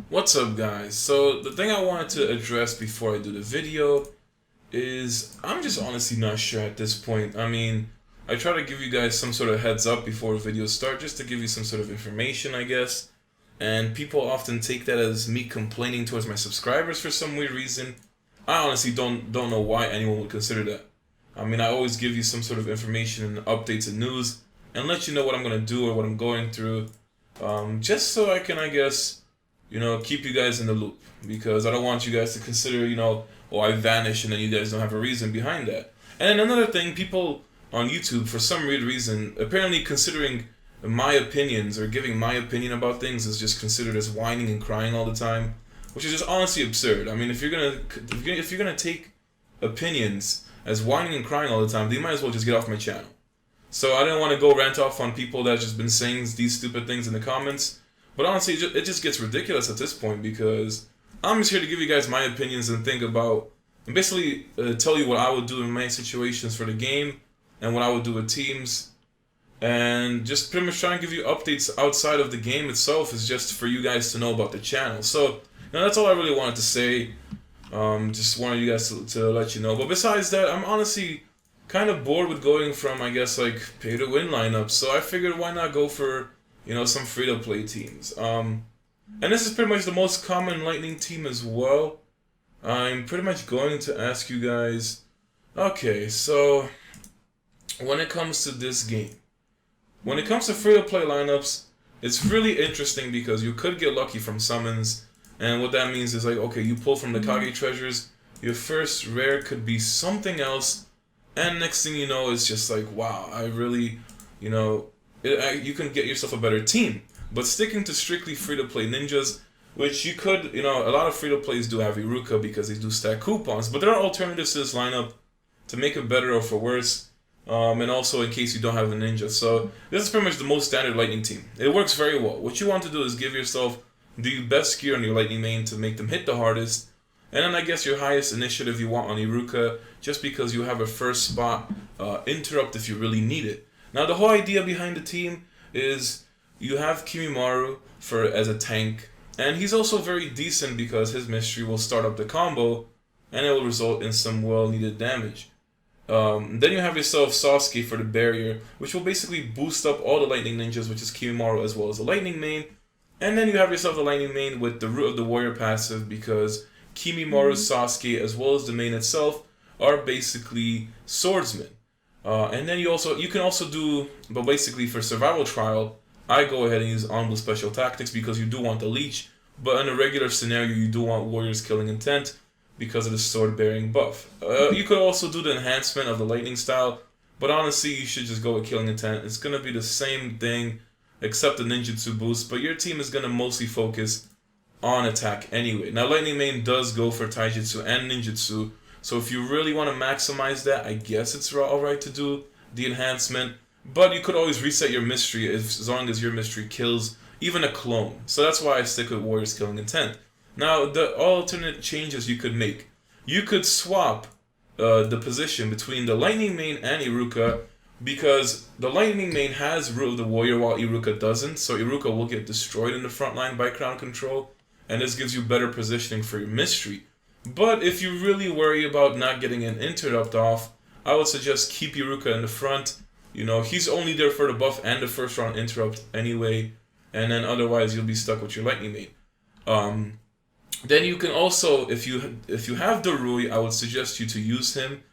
What's up, guys? So the thing I wanted to address before I do the video is I'm just honestly not sure at this point. I mean, I try to give you guys some sort of heads up before videos start just to give you some sort of information, I guess. And people often take that as me complaining towards my subscribers for some weird reason. I honestly don't know why anyone would consider that. I mean, I always give you some sort of information and updates and news and let you know what I'm gonna do or what I'm going through, just so I can, I guess, keep you guys in the loop because I don't want you guys to consider, oh, I vanish and then you guys don't have a reason behind that. And then another thing, people on YouTube, for some weird reason, apparently considering my opinions or giving my opinion about things is just considered as whining and crying all the time, which is just honestly absurd. I mean, if you're gonna take opinions as whining and crying all the time, then you might as well just get off my channel. So I didn't want to go rant off on people that just been saying these stupid things in the comments. But honestly, it just gets ridiculous at this point because I'm just here to give you guys my opinions and think about, and basically tell you what I would do in my situations for the game and what I would do with teams. And just pretty much try and give you updates outside of the game itself is just for you guys to know about the channel. So, that's all I really wanted to say. Just wanted you guys to let you know. But besides that, I'm honestly kind of bored with going from, I guess, like pay-to-win lineups. So I figured why not go for some free-to-play teams. And this is pretty much the most common Lightning team as well. I'm pretty much going to ask you guys, okay, so when it comes to this game, when it comes to free-to-play lineups, it's really interesting because you could get lucky from summons, and what that means is like, okay, you pull from the Kage treasures, your first rare could be something else, and next thing you know, it's just like, wow, I really, you can get yourself a better team. But sticking to strictly free-to-play ninjas, which you could, a lot of free-to-plays do have Iruka because they do stack coupons, but there are alternatives to this lineup to make it better or for worse, and also in case you don't have a ninja. So this is pretty much the most standard Lightning team. It works very well. What you want to do is give yourself the best gear on your Lightning main to make them hit the hardest, and then I guess your highest initiative you want on Iruka, just because you have a first spot interrupt if you really need it. Now the whole idea behind the team is you have Kimimaru as a tank, and he's also very decent because his mystery will start up the combo, and it will result in some well-needed damage. Then you have yourself Sasuke for the barrier, which will basically boost up all the Lightning Ninjas, which is Kimimaru as well as the Lightning main. And then you have yourself the Lightning main with the Root of the Warrior passive because Kimimaru, Sasuke, as well as the main itself, are basically swordsmen. And then you can also do, but basically for survival trial, I go ahead and use Envoy special tactics because you do want the leech, but in a regular scenario you do want Warrior's killing intent because of the sword bearing buff. You could also do the enhancement of the lightning style, but honestly you should just go with killing intent. It's gonna be the same thing except the ninjutsu boost, but your team is gonna mostly focus on attack anyway. Now Lightning main does go for taijutsu and ninjutsu, so if you really want to maximize that, I guess it's alright to do the enhancement. But you could always reset your mystery as long as your mystery kills even a clone. So that's why I stick with Warrior's Killing Intent. Now, the alternate changes you could make. You could swap the position between the Lightning main and Iruka because the Lightning main has Root of the Warrior while Iruka doesn't. So Iruka will get destroyed in the front line by Crown Control, and this gives you better positioning for your mystery. But if you really worry about not getting an interrupt off, I would suggest keep Iruka in the front. He's only there for the buff and the first round interrupt anyway, and then otherwise you'll be stuck with your Lightning main. Then you can also, if you have Darui, I would suggest you to use him.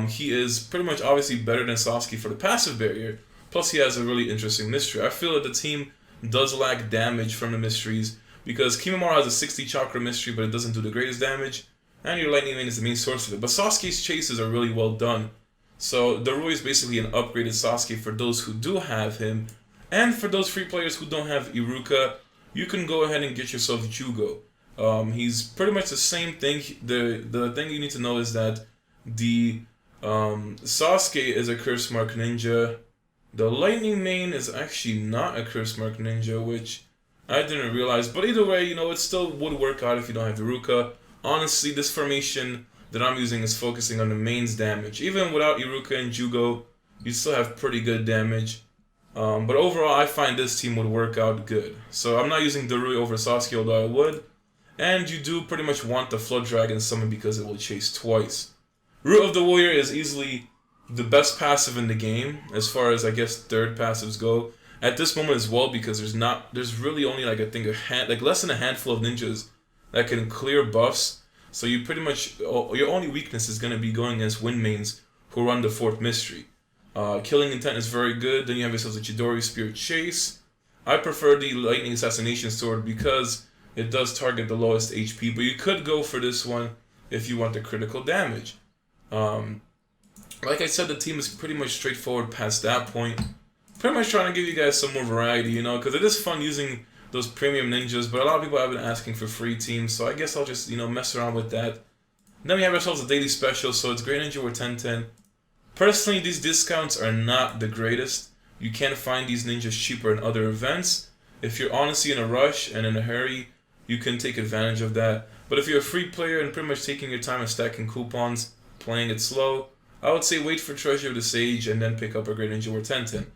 He is pretty much obviously better than Sasuke for the passive barrier, plus he has a really interesting mystery. I feel that the team does lack damage from the mysteries, because Kimimaru has a 60 chakra mystery, but it doesn't do the greatest damage, and your Lightning main is the main source of it. But Sasuke's chases are really well done. So Darui is basically an upgraded Sasuke for those who do have him, and for those free players who don't have Iruka, you can go ahead and get yourself Jugo. He's pretty much the same thing. The thing you need to know is that the Sasuke is a curse mark ninja. The Lightning main is actually not a curse mark ninja, which I didn't realize. But either way, it still would work out if you don't have Iruka. Honestly, this formation that I'm using is focusing on the main's damage. Even without Iruka and Jugo, you still have pretty good damage. But overall, I find this team would work out good. So I'm not using Darui over Sasuke, although I would. And you do pretty much want the Flood Dragon summon because it will chase twice. Root of the Warrior is easily the best passive in the game, as far as I guess third passives go. At this moment as well, because there's really only like I think less than a handful of ninjas that can clear buffs. So you pretty much, your only weakness is going to be going against wind mains who run the fourth mystery. Killing Intent is very good. Then you have yourself the Chidori Spear Chase. I prefer the Lightning Assassination Sword because it does target the lowest HP, but you could go for this one if you want the critical damage. Like I said, the team is pretty much straightforward past that point. Pretty much trying to give you guys some more variety, you know, because it is fun using those premium ninjas, but a lot of people have been asking for free teams, so I guess I'll just, you know, mess around with that. Then we have ourselves a daily special, so it's Great Ninja or 1010. Personally, these discounts are not the greatest. You can find these ninjas cheaper in other events. If you're honestly in a rush and in a hurry, you can take advantage of that. But if you're a free player and pretty much taking your time and stacking coupons, playing it slow, I would say wait for Treasure of the Sage and then pick up a Great Ninja or 1010.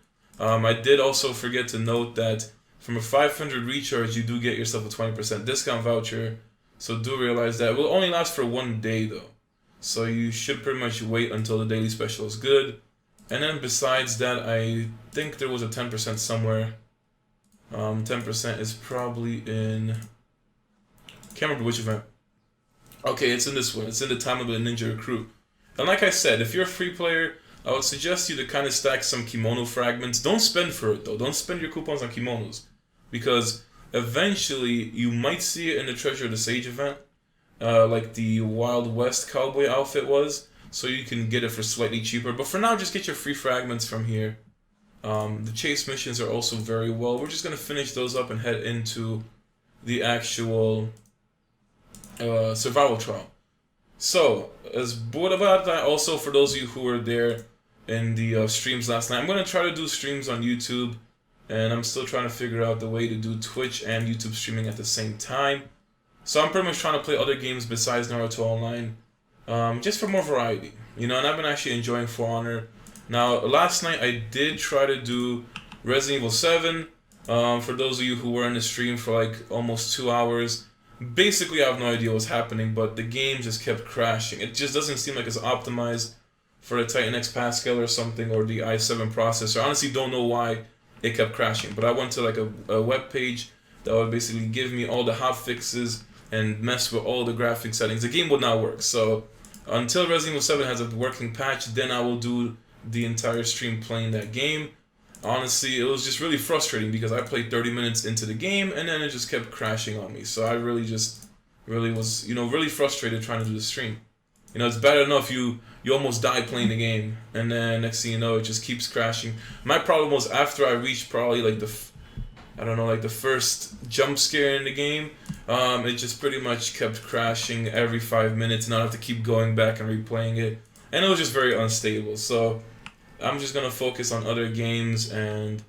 I did also forget to note that from a 500 recharge, you do get yourself a 20% discount voucher. So do realize that. It will only last for 1 day though. So you should pretty much wait until the daily special is good. And then besides that, I think there was a 10% somewhere. 10% is probably in... Can't remember which event. Okay, it's in this one. It's in the Time of the Ninja Recruit. And like I said, if you're a free player, I would suggest you to kind of stack some kimono fragments. Don't spend for it though. Don't spend your coupons on kimonos. Because eventually you might see it in the Treasure of the Sage event. Like the Wild West cowboy outfit was. So you can get it for slightly cheaper. But for now, just get your free fragments from here. The chase missions are also very well. We're just going to finish those up and head into the actual survival trial. So, as bored about that, also for those of you who were there in the streams last night, I'm going to try to do streams on YouTube. And I'm still trying to figure out the way to do Twitch and YouTube streaming at the same time. So I'm pretty much trying to play other games besides Naruto Online. Just for more variety, you know, and I've been actually enjoying For Honor. Now, last night I did try to do Resident Evil 7. For those of you who were in the stream for like almost 2 hours, basically I have no idea what's happening, but the game just kept crashing. It just doesn't seem like it's optimized for the Titan X Pascal or something, or the i7 processor. I honestly don't know why it kept crashing, but I went to like a web page that would basically give me all the hotfixes and mess with all the graphic settings. The game would not work, so until Resident Evil 7 has a working patch, then I will do the entire stream playing that game. Honestly, it was just really frustrating because I played 30 minutes into the game and then it just kept crashing on me. So I really was, you know, really frustrated trying to do the stream. You know, it's bad enough you almost die playing the game, and then next thing you know, it just keeps crashing. My problem was after I reached probably like the first jump scare in the game, it just pretty much kept crashing every 5 minutes, and I'd have to keep going back and replaying it, and it was just very unstable. So I'm just gonna focus on other games and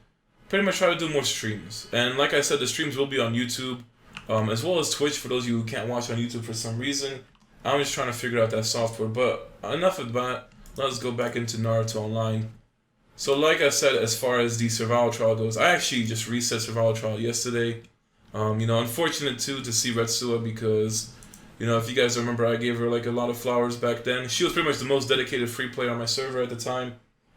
pretty much try to do more streams. And like I said, the streams will be on YouTube, as well as Twitch for those of you who can't watch on YouTube for some reason. I'm just trying to figure out that software, but enough of that. Let's go back into Naruto Online. So like I said, as far as the survival trial goes, I actually just reset survival trial yesterday. You know, unfortunate too to see Retsua because, you know, if you guys remember, I gave her like a lot of flowers back then. She was pretty much the most dedicated free player on my server at the time,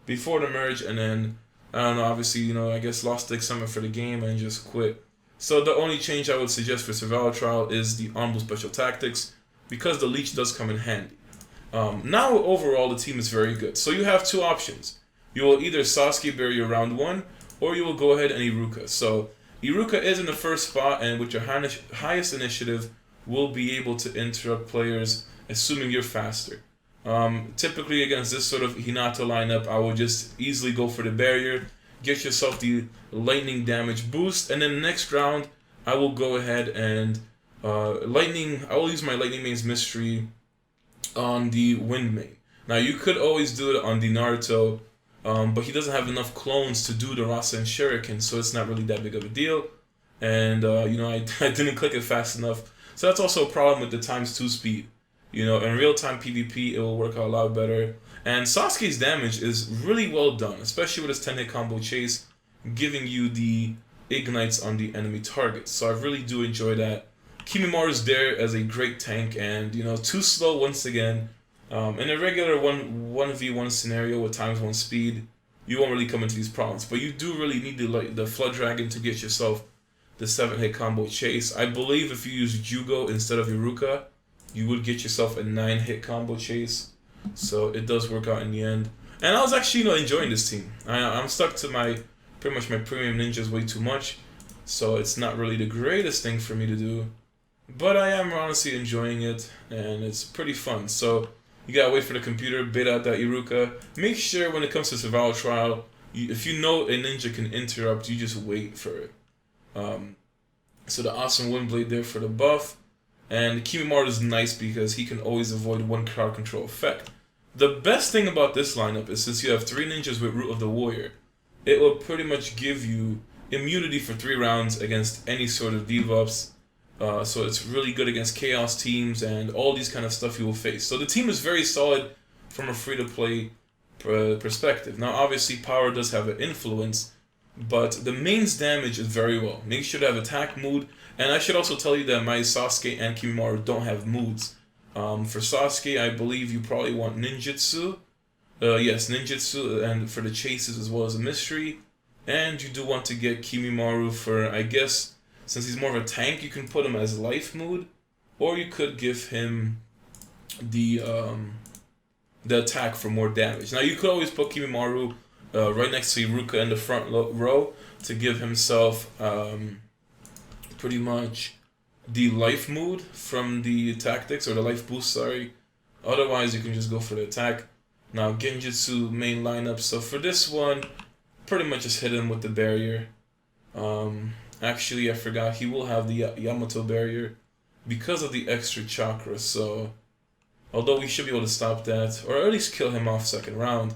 before the merge, and then, I don't know, obviously, you know, I guess lost the excitement for the game and just quit. So the only change I would suggest for survival trial is the Onbu special tactics, because the leech does come in handy. Now overall the team is very good. So you have two options. You will either Sasuke bury your round 1, or you will go ahead and Iruka. So Iruka is in the first spot, and with your highest initiative will be able to interrupt players, assuming you're faster. Typically against this sort of Hinata lineup, I will just easily go for the barrier, get yourself the lightning damage boost, and then next round I will go ahead and I will use my Lightning Main's Mystery on the Wind Main. Now you could always do it on the Naruto, but he doesn't have enough clones to do the Rasa and Shuriken, so it's not really that big of a deal. And you know, I didn't click it fast enough, so that's also a problem with the ×2 speed. You know, in real-time PvP, it will work out a lot better. And Sasuke's damage is really well done, especially with his 10-hit combo chase, giving you the ignites on the enemy targets. So I really do enjoy that. Kimimara's there as a great tank, and too slow once again. In a regular 1v1 scenario with ×1 speed, you won't really come into these problems. But you do really need the Flood Dragon to get yourself the 7-hit combo chase. I believe if you use Jugo instead of Iruka, you would get yourself a 9-hit combo chase. So it does work out in the end. And I was actually enjoying this team. I'm stuck to pretty much my premium ninjas way too much. So it's not really the greatest thing for me to do. But I am honestly enjoying it, and it's pretty fun. So you gotta wait for the computer, bait out that Iruka. Make sure when it comes to survival trial, if you know a ninja can interrupt, you just wait for it. So the awesome wind blade there for the buff. And Kimimaro is nice because he can always avoid one crowd control effect. The best thing about this lineup is since you have 3 ninjas with Root of the Warrior, it will pretty much give you immunity for 3 rounds against any sort of debuffs. So it's really good against chaos teams and all these kind of stuff you will face. So the team is very solid from a free-to-play perspective. Now obviously power does have an influence, but the main's damage is very well. Make sure to have attack mood, and I should also tell you that my Sasuke and Kimimaro don't have moods. For Sasuke, I believe you probably want ninjutsu. Yes, ninjutsu, and for the chases as well as a mystery. And you do want to get Kimimaro for, I guess, since he's more of a tank, you can put him as life mood, or you could give him the attack for more damage. Now you could always put Kimimaro right next to Iruka in the front row to give himself pretty much the life mood from the tactics, or the life boost, sorry. Otherwise, you can just go for the attack. Now, Genjutsu main lineup. So for this one, pretty much just hit him with the barrier. Actually, I forgot, he will have the Yamato barrier because of the extra chakra. So, although we should be able to stop that, or at least kill him off second round.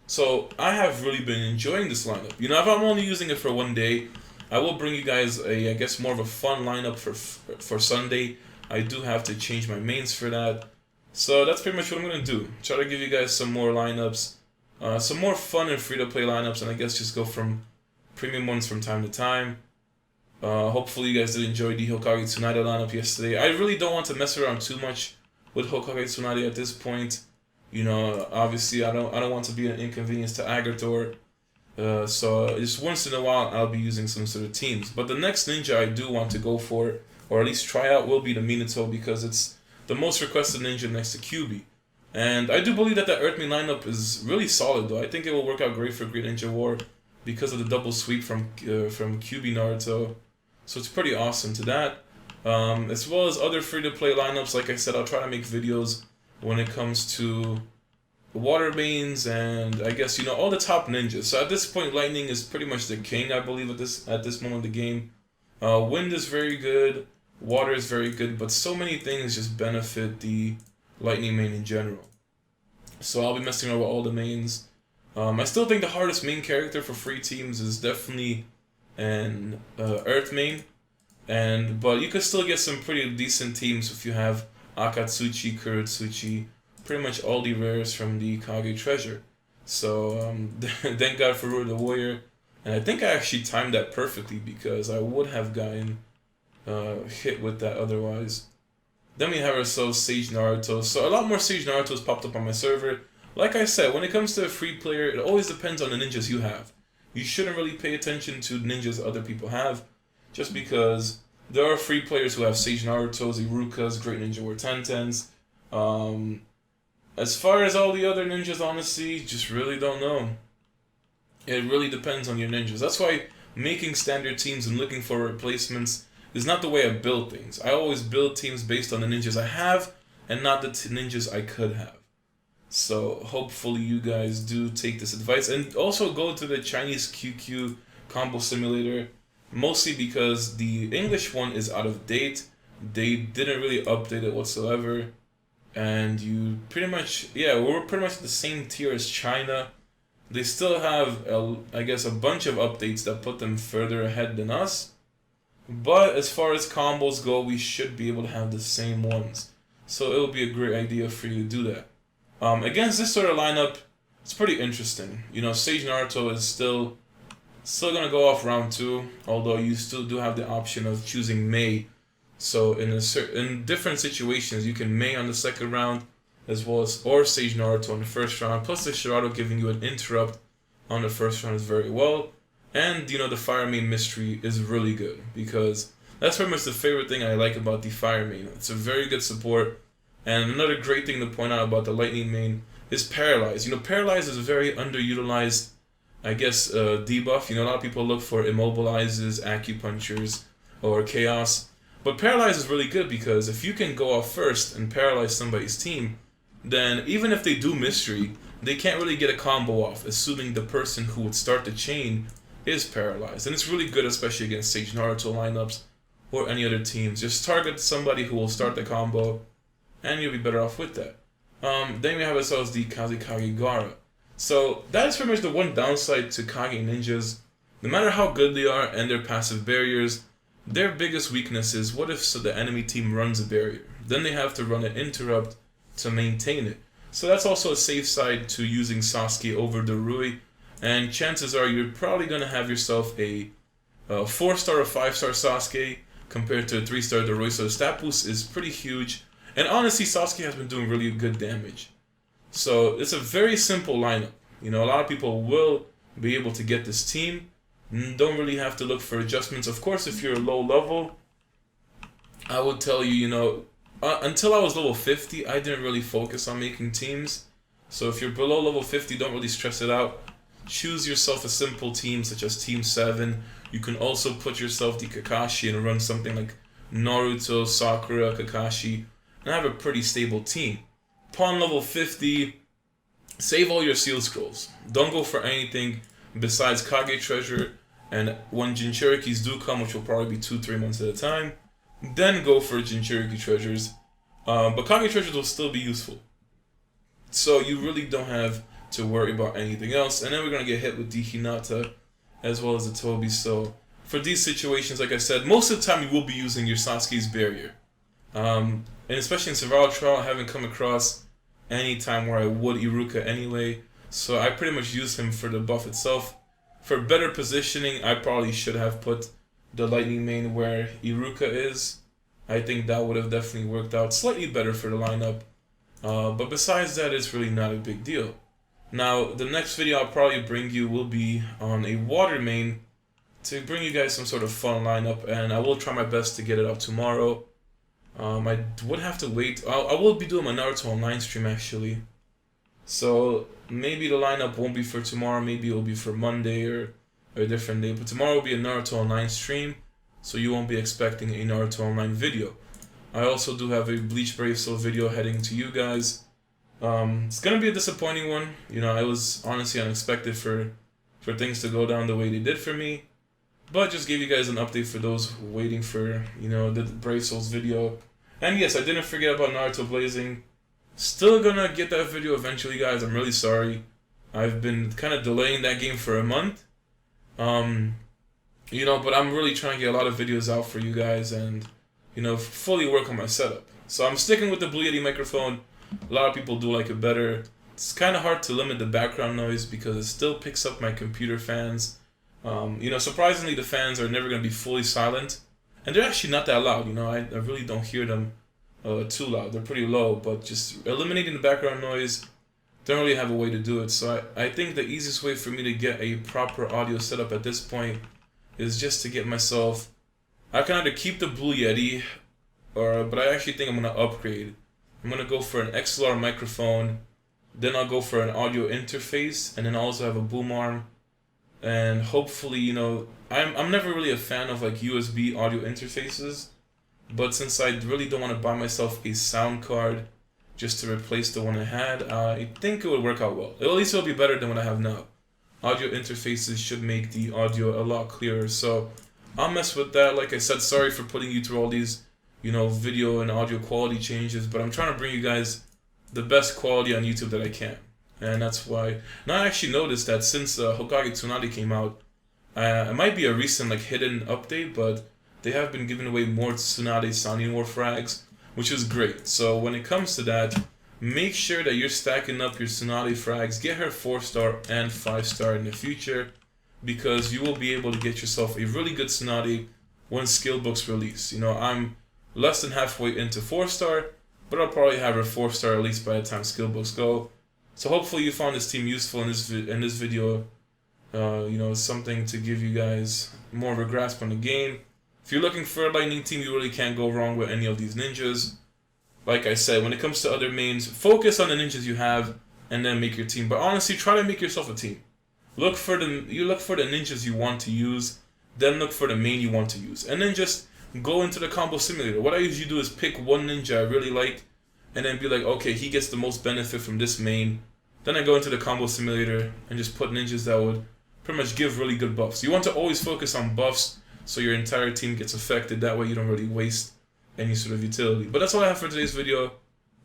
So, I have really been enjoying this lineup. If I'm only using it for one day, I will bring you guys I guess more of a fun lineup for Sunday. I do have to change my mains for that. So that's pretty much what I'm going to do. Try to give you guys some more lineups. Some more fun and free-to-play lineups, and I guess just go from premium ones from time to time. Hopefully you guys did enjoy the Hokage Tsunade lineup yesterday. I really don't want to mess around too much with Hokage Tsunade at this point. Obviously I don't want to be an inconvenience to Agathor. So just once in a while I'll be using some sort of teams. But the next ninja I do want to go for, or at least try out, will be the Minato, because it's the most requested ninja next to Kyuubi. And I do believe that Earthmain lineup is really solid though. I think it will work out great for Great Ninja War because of the double sweep from Kyuubi Naruto. So it's pretty awesome to that. As well as other free-to-play lineups, like I said, I'll try to make videos when it comes to water mains and I guess all the top ninjas. So at this point, Lightning is pretty much the king, I believe, at this moment of the game. Wind is very good, water is very good, but so many things just benefit the Lightning main in general. So I'll be messing around with all the mains. I still think the hardest main character for free teams is definitely an Earth main, but you could still get some pretty decent teams if you have Akatsuchi, Kurotsuchi, pretty much all the rares from the Kage treasure. So thank God for Root of the Warrior, and I think I actually timed that perfectly because I would have gotten hit with that otherwise. Then we have ourselves Sage Naruto. So a lot more Sage Naruto's popped up on my server. Like I said, when it comes to a free player, it always depends on the ninjas you have. You shouldn't really pay attention to ninjas other people have, just because there are free players who have Sage Naruto's, Iruka's, Great Ninja War Tentens. As far as all the other ninjas, honestly, just really don't know. It really depends on your ninjas. That's why making standard teams and looking for replacements is not the way I build things. I always build teams based on the ninjas I have and not the ninjas I could have. So hopefully you guys do take this advice, and also go to the Chinese QQ combo simulator, mostly because the English one is out of date. They didn't really update it whatsoever, and you pretty much, we're pretty much the same tier as China. They still have, I guess, a bunch of updates that put them further ahead than us, but as far as combos go, we should be able to have the same ones. So it would be a great idea for you to do that. Against this sort of lineup, it's pretty interesting. Sage Naruto is still gonna go off round 2, although you still do have the option of choosing Mei So in different situations, you can Mei on the second round, as well as or Sage Naruto on the first round. Plus the Shirado giving you an interrupt on the first round is very well. And the Fire Main Mystery is really good because that's pretty much the favorite thing I like about the Fire Main. It's a very good support. And another great thing to point out about the Lightning Main is Paralyze. Paralyze is a very underutilized, I guess, debuff. A lot of people look for Immobilizes, Acupunctures, or Chaos. But Paralyze is really good because if you can go off first and paralyze somebody's team, then even if they do Mystery, they can't really get a combo off, assuming the person who would start the chain is paralyzed. And it's really good, especially against Sage Naruto lineups or any other teams. Just target somebody who will start the combo, and you'll be better off with that. Then we have ourselves the Kazekage Gaara. So that's pretty much the one downside to Kage Ninjas. No matter how good they are and their passive barriers, their biggest weakness is what if the enemy team runs a barrier? Then they have to run an interrupt to maintain it. So that's also a safe side to using Sasuke over the Rui. And chances are you're probably going to have yourself a 4-star or 5-star Sasuke compared to a 3-star Rui. So the stat boost is pretty huge. And honestly, Sasuke has been doing really good damage. So it's a very simple lineup. A lot of people will be able to get this team. Don't really have to look for adjustments. Of course, if you're low level, I would tell you, until I was level 50, I didn't really focus on making teams. So if you're below level 50, don't really stress it out. Choose yourself a simple team such as Team 7. You can also put yourself the Kakashi and run something like Naruto, Sakura, Kakashi, and have a pretty stable team. Upon level 50, save all your seal scrolls. Don't go for anything besides Kage Treasure, and when Jinchurikis do come, which will probably be 2-3 months at a time, then go for Jinchuriki treasures. But Kage treasures will still be useful. So you really don't have to worry about anything else. And then we're going to get hit with the Hinata as well as the Tobi. So for these situations, like I said, most of the time you will be using your Sasuke's barrier. And especially in Survival Trial, I haven't come across any time where I would Iruka anyway. So I pretty much use him for the buff itself. For better positioning, I probably should have put the Lightning Main where Iruka is. I think that would have definitely worked out slightly better for the lineup. But besides that, it's really not a big deal. Now, the next video I'll probably bring you will be on a Water Main to bring you guys some sort of fun lineup, and I will try my best to get it out tomorrow. I would have to wait. I will be doing my Naruto Online stream actually. So maybe the lineup won't be for tomorrow, maybe it'll be for Monday or a different day. But tomorrow will be a Naruto Online stream, so you won't be expecting a Naruto Online video. I also do have a Bleach Brave Soul video heading to you guys. It's gonna be a disappointing one. It was honestly unexpected for things to go down the way they did for me. But just gave you guys an update for those waiting for, the Brave Souls video. And yes, I didn't forget about Naruto Blazing. Still gonna get that video eventually, guys. I'm really sorry. I've been kind of delaying that game for a month. But I'm really trying to get a lot of videos out for you guys and, fully work on my setup. So I'm sticking with the Blue Yeti microphone. A lot of people do like it better. It's kind of hard to limit the background noise because it still picks up my computer fans. Surprisingly, the fans are never going to be fully silent. And they're actually not that loud, I really don't hear them too loud. They're pretty low, but just eliminating the background noise, don't really have a way to do it. So I think the easiest way for me to get a proper audio setup at this point is just to get myself... I can either keep the Blue Yeti, but I actually think I'm going to upgrade. I'm going to go for an XLR microphone, then I'll go for an audio interface, and then I also have a boom arm. And hopefully, I'm never really a fan of like USB audio interfaces, but since I really don't want to buy myself a sound card just to replace the one I had, I think it would work out well. At least it'll be better than what I have now. Audio interfaces should make the audio a lot clearer, so I'll mess with that. Like I said, sorry for putting you through all these, video and audio quality changes, but I'm trying to bring you guys the best quality on YouTube that I can. And that's why. Now I actually noticed that since Hokage Tsunade came out, it might be a recent hidden update, but they have been giving away more Tsunade Sannin War frags, which is great. So when it comes to that, make sure that you're stacking up your Tsunade frags. Get her 4-star and 5-star in the future, because you will be able to get yourself a really good Tsunade when skill books release. I'm less than halfway into 4-star, but I'll probably have her 4-star at least by the time skill books go. So hopefully you found this team useful in this video. Something to give you guys more of a grasp on the game. If you're looking for a lightning team, you really can't go wrong with any of these ninjas. Like I said, when it comes to other mains, focus on the ninjas you have and then make your team. But honestly, try to make yourself a team. Look for the ninjas you want to use, then look for the main you want to use, and then just go into the combo simulator. What I usually do is pick one ninja I really like, and then be like, okay, he gets the most benefit from this main. Then I go into the combo simulator and just put ninjas that would pretty much give really good buffs. You want to always focus on buffs so your entire team gets affected. That way you don't really waste any sort of utility. But that's all I have for today's video.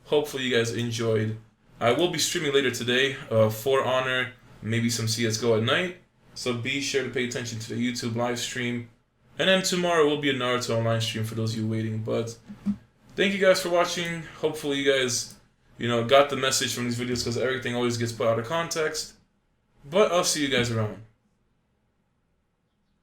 Hopefully you guys enjoyed. I will be streaming later today, For Honor, maybe some CSGO at night. So be sure to pay attention to the YouTube live stream. And then tomorrow will be a Naruto Online stream for those of you waiting. But thank you guys for watching. Hopefully you guys, got the message from these videos, because everything always gets put out of context. But I'll see you guys around.